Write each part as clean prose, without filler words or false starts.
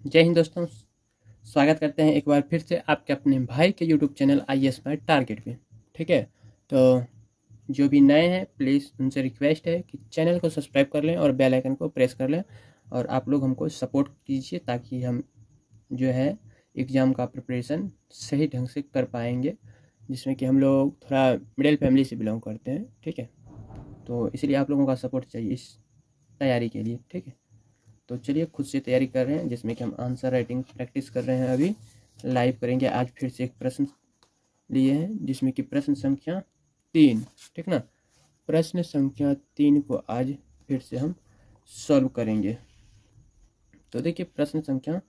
जय हिंद दोस्तों। स्वागत करते हैं एक बार फिर से आपके अपने भाई के YouTube channel IAS my target पे। ठीक है, तो जो भी नए हैं प्लीज़ उनसे रिक्वेस्ट है कि चैनल को सब्सक्राइब कर लें और बेल आइकन को प्रेस कर लें और आप लोग हमको सपोर्ट कीजिए ताकि हम जो है एग्ज़ाम का प्रिपरेशन सही ढंग से कर पाएंगे, जिसमें कि हम लोग थोड़ा मिडिल फैमिली से बिलोंग करते हैं। ठीक है, तो इसलिए आप लोगों का सपोर्ट चाहिए इस तैयारी के लिए। ठीक है, तो चलिए खुद से तैयारी कर रहे हैं, जिसमें कि हम आंसर राइटिंग प्रैक्टिस कर रहे हैं। अभी लाइव करेंगे। आज फिर से एक प्रश्न लिए हैं जिसमें कि प्रश्न संख्या 3। ठीक ना, प्रश्न संख्या 3 को आज फिर से हम सॉल्व करेंगे। तो देखिए प्रश्न संख्या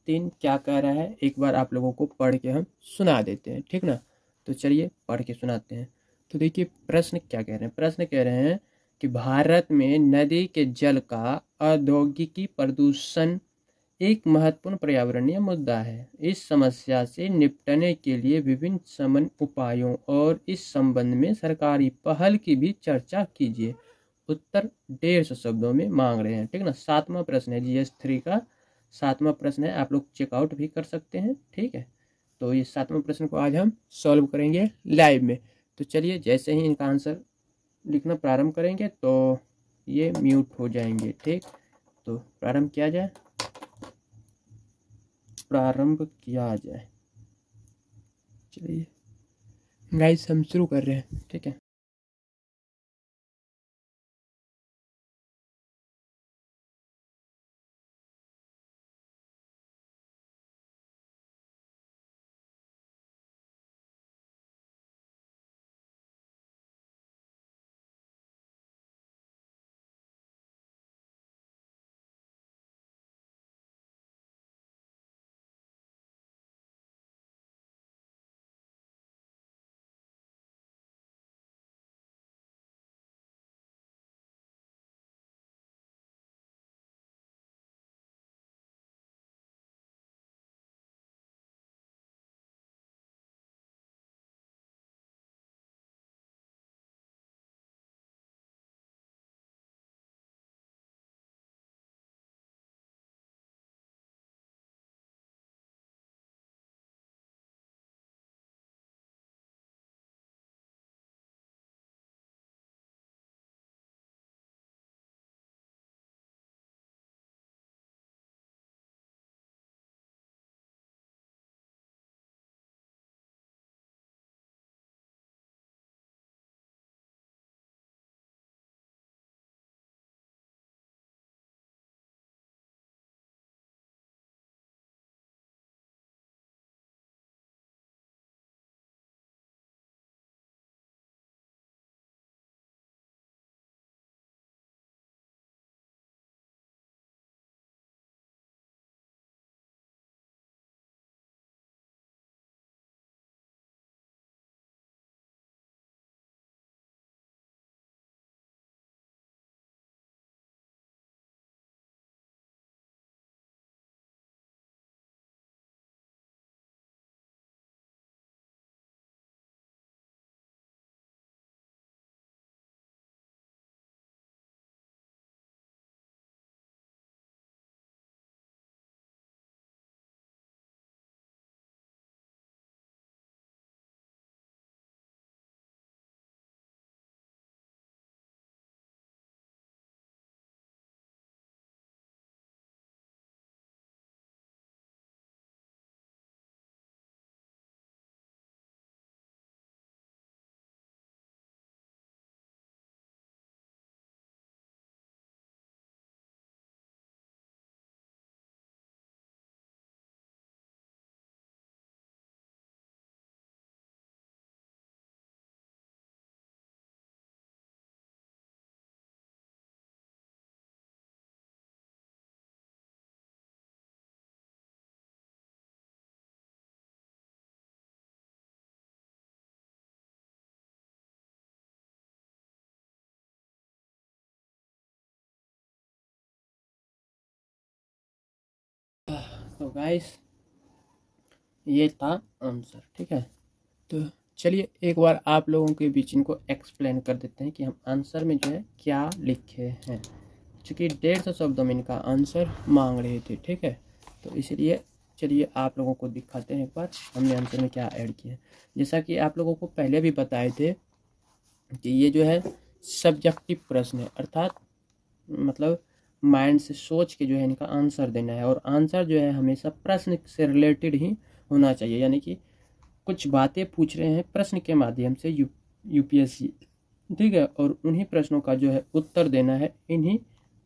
3 क्या कह रहा है, एक बार आप लोगों को पढ़ के हम सुना देते हैं। ठीक ना, तो चलिए पढ़ के सुनाते हैं। तो देखिए प्रश्न क्या कह रहे हैं। प्रश्न कह रहे हैं कि भारत में नदी के जल का औद्योगिकी प्रदूषण एक महत्वपूर्ण पर्यावरणीय मुद्दा है। इस समस्या से निपटने के लिए विभिन्न समन्वय उपायों और इस संबंध में सरकारी पहल की भी चर्चा कीजिए। उत्तर 150 शब्दों में मांग रहे हैं। ठीक ना, 7वां प्रश्न है, GS3 का 7वां प्रश्न है। आप लोग चेकआउट भी कर सकते हैं। ठीक है, तो ये 7वां प्रश्न को आज हम सॉल्व करेंगे लाइव में। तो चलिए जैसे ही इनका आंसर लिखना प्रारंभ करेंगे तो ये म्यूट हो जाएंगे। ठीक, तो प्रारंभ किया जाए। चलिए गाइस हम शुरू कर रहे हैं। ठीक है, तो गाइस ये था आंसर। ठीक है, तो चलिए एक बार आप लोगों के बीच इनको एक्सप्लेन कर देते हैं कि हम आंसर में जो है क्या लिखे हैं, क्योंकि 150 शब्दों में इनका आंसर मांग रहे थे। ठीक है, तो इसलिए चलिए आप लोगों को दिखाते हैं एक बार हमने आंसर में क्या ऐड किया है। जैसा कि आप लोगों को पहले भी बताए थे कि ये जो है सब्जेक्टिव प्रश्न है, अर्थात मतलब माइंड से सोच के जो है इनका आंसर देना है, और आंसर जो है हमेशा प्रश्न से रिलेटेड ही होना चाहिए। यानी कि कुछ बातें पूछ रहे हैं प्रश्न के माध्यम से यूपीएससी, ठीक है, और उन्हीं प्रश्नों का जो है उत्तर देना है, इन्हीं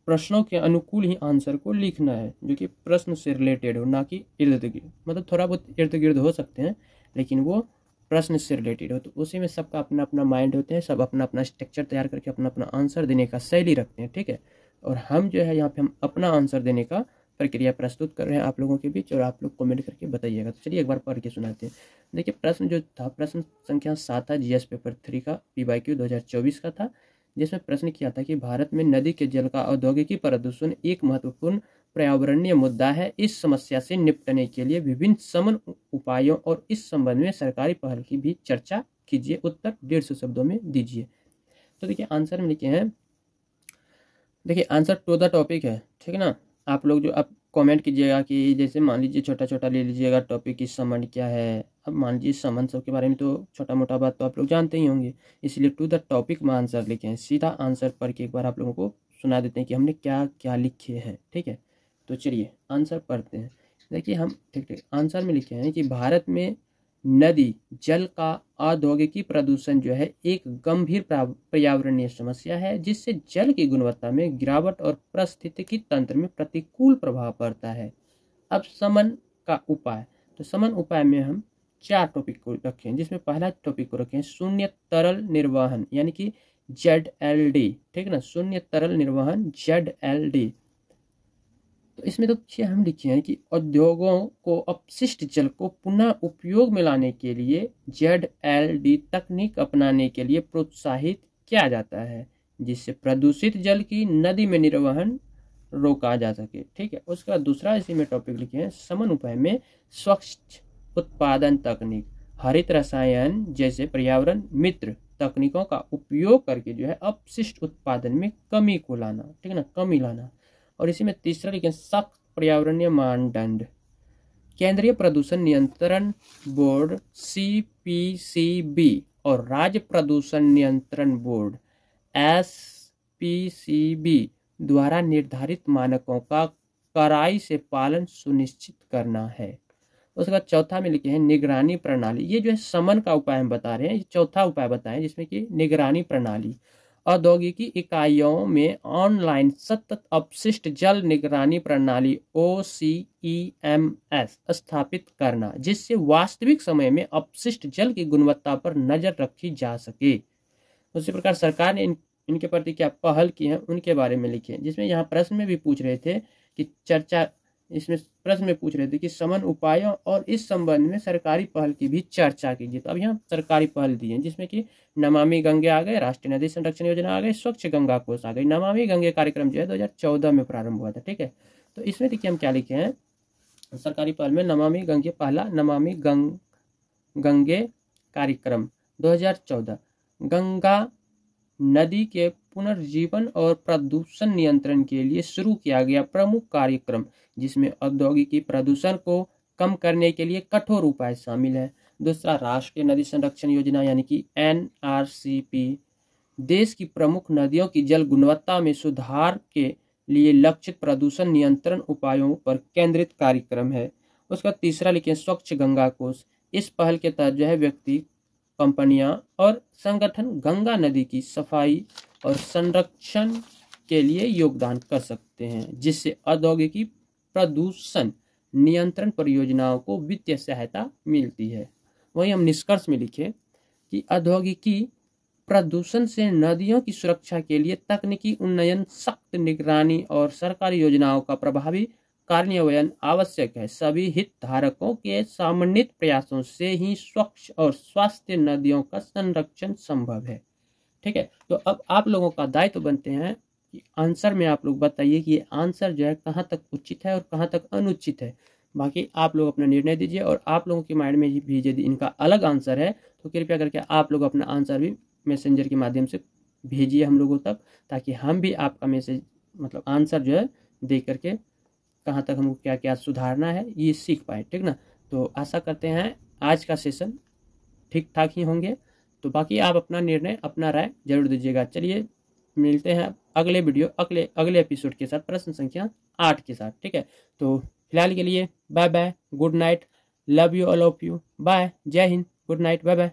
प्रश्नों के अनुकूल ही आंसर को लिखना है जो कि प्रश्न से रिलेटेड हो, ना कि इर्द गिर्द। मतलब थोड़ा बहुत इर्द गिर्द हो सकते हैं लेकिन वो प्रश्न से रिलेटेड हो। तो उसी में सबका अपना अपना माइंड होते हैं, सब अपना अपना स्ट्रक्चर तैयार करके अपना अपना आंसर देने का शैली रखते हैं, ठीक है। और हम जो है यहाँ पे हम अपना आंसर देने का प्रक्रिया प्रस्तुत कर रहे हैं आप लोगों के बीच, और आप लोग कमेंट करके बताइएगा। तो चलिए एक बार पढ़ के सुनाते हैं। देखिए प्रश्न जो था, प्रश्न संख्या 7 था, जीएस पेपर 3 का, PYQ 2024 का था, जिसमें प्रश्न किया था कि भारत में नदी के जल का औद्योगिकी प्रदूषण एक महत्वपूर्ण पर्यावरणीय मुद्दा है। इस समस्या से निपटने के लिए विभिन्न समन उपायों और इस संबंध में सरकारी पहल की भी चर्चा कीजिए। उत्तर 150 शब्दों में दीजिए। तो देखिए आंसर में लिखे हैं, देखिए आंसर टू द टॉपिक है, ठीक है ना। आप लोग जो आप कमेंट कीजिएगा कि जैसे मान लीजिए छोटा छोटा ले लीजिएगा टॉपिक की संबंध क्या है। अब मान लीजिए संबंध सब के बारे में तो छोटा मोटा बात तो आप लोग जानते ही होंगे, इसलिए टू द टॉपिक में आंसर लिखे हैं। सीधा आंसर पढ़ के एक बार आप लोगों को सुना देते हैं कि हमने क्या क्या लिखे हैं, ठीक है। तो चलिए आंसर पढ़ते हैं। देखिए हम ठीक आंसर में लिखे हैं कि भारत में नदी जल का औद्योगिकी प्रदूषण जो है एक गंभीर पर्यावरणीय समस्या है, जिससे जल की गुणवत्ता में गिरावट और पारिस्थितिकी तंत्र में प्रतिकूल प्रभाव पड़ता है। अब समन का उपाय, तो समन उपाय में हम 4 टॉपिक को रखें, जिसमें पहला टॉपिक को रखें शून्य तरल निर्वहन, यानी कि ZLD, ठीक है ना, शून्य तरल निर्वहन ZLD। तो इसमें तो हम लिखे हैं कि उद्योगों को अपशिष्ट जल को पुनः उपयोग में लाने के लिए ZLD तकनीक अपनाने के लिए प्रोत्साहित किया जाता है, जिससे प्रदूषित जल की नदी में निर्वहन रोका जा सके, ठीक है। उसके बाद दूसरा इसी में टॉपिक लिखे हैं समन उपाय में स्वच्छ उत्पादन तकनीक, हरित रसायन जैसे पर्यावरण मित्र तकनीकों का उपयोग करके जो है अपशिष्ट उत्पादन में कमी को लाना, ठीक है ना, कमी लाना। और इसी में तीसरा लिखें सख्त पर्यावरणीय मानदंड, केंद्रीय प्रदूषण नियंत्रण बोर्ड CPCB और राज्य प्रदूषण नियंत्रण बोर्ड SPCB द्वारा निर्धारित मानकों का कड़ाई से पालन सुनिश्चित करना है। उसके बाद चौथा में लिखे हैं निगरानी प्रणाली। ये जो है समन का उपाय हम बता रहे हैं, चौथा उपाय बताएं जिसमें कि निगरानी प्रणाली, औद्योगिकी इकाइयों में ऑनलाइन सतत अपशिष्ट जल निगरानी प्रणाली OCEMS स्थापित करना, जिससे वास्तविक समय में अपशिष्ट जल की गुणवत्ता पर नजर रखी जा सके। उसी प्रकार सरकार ने इनके प्रति क्या पहल की है उनके बारे में लिखे, जिसमें यहाँ प्रश्न में भी पूछ रहे थे कि चर्चा, इसमें प्रश्न में पूछ रहे थे कि समन उपायों और इस संबंध में सरकारी पहल की भी चर्चा कीजिए। तो अब यहाँ सरकारी पहल दी है, जिसमें कि नमामि गंगे आ गए, राष्ट्रीय नदी संरक्षण योजना आ गई, स्वच्छ गंगा कोष आ गई। नमामि गंगे कार्यक्रम जो है 2014 में प्रारंभ हुआ था, ठीक है। तो इसमें देखिए हम क्या लिखे हैं सरकारी पहल में, नमामि गंगे, पहला नमामि गंगे कार्यक्रम 2014 गंगा नदी के पुनर्जीवन और प्रदूषण नियंत्रण के लिए शुरू किया गया प्रमुख कार्यक्रम, जिसमें औद्योगिकी प्रदूषण को कम करने के लिए कठोर उपाय शामिल है। दूसरा राष्ट्रीय नदी संरक्षण योजना यानी कि NRCP, देश की प्रमुख नदियों की जल गुणवत्ता में सुधार के लिए लक्षित प्रदूषण नियंत्रण उपायों पर केंद्रित कार्यक्रम है। उसका तीसरा लिखे स्वच्छ गंगा कोष। इस पहल के तहत जो है व्यक्ति, कंपनियां और संगठन गंगा नदी की सफाई और संरक्षण के लिए योगदान कर सकते हैं, जिससे औद्योगिकी प्रदूषण नियंत्रण परियोजनाओं को वित्तीय सहायता मिलती है। वहीं हम निष्कर्ष में लिखे कि औद्योगिकी प्रदूषण से नदियों की सुरक्षा के लिए तकनीकी उन्नयन, सख्त निगरानी और सरकारी योजनाओं का प्रभावी कार्यान्वयन आवश्यक है। सभी हितधारकों के समन्वित प्रयासों से ही स्वच्छ और स्वास्थ्य नदियों का संरक्षण संभव है, ठीक है। तो अब आप लोगों का दायित्व बनते हैं कि आंसर में आप लोग बताइए कि ये आंसर जो है कहाँ तक उचित है और कहाँ तक अनुचित है। बाकी आप लोग अपना निर्णय दीजिए, और आप लोगों के माइंड में भी यदि इनका अलग आंसर है तो कृपया करके आप लोग अपना आंसर भी मैसेंजर के माध्यम से भेजिए हम लोगों तक, ताकि हम भी आपका मैसेज मतलब आंसर जो है दे करके कहाँ तक हमको क्या क्या सुधारना है ये सीख पाए, ठीक ना। तो आशा करते हैं आज का सेशन ठीक ठाक ही होंगे। तो बाकी आप अपना निर्णय, अपना राय जरूर दीजिएगा। चलिए मिलते हैं अगले वीडियो, अगले एपिसोड के साथ, प्रश्न संख्या 8 के साथ, ठीक है। तो फिलहाल के लिए bye bye, good night, love you all of you, bye, जय Hind, good night, bye bye.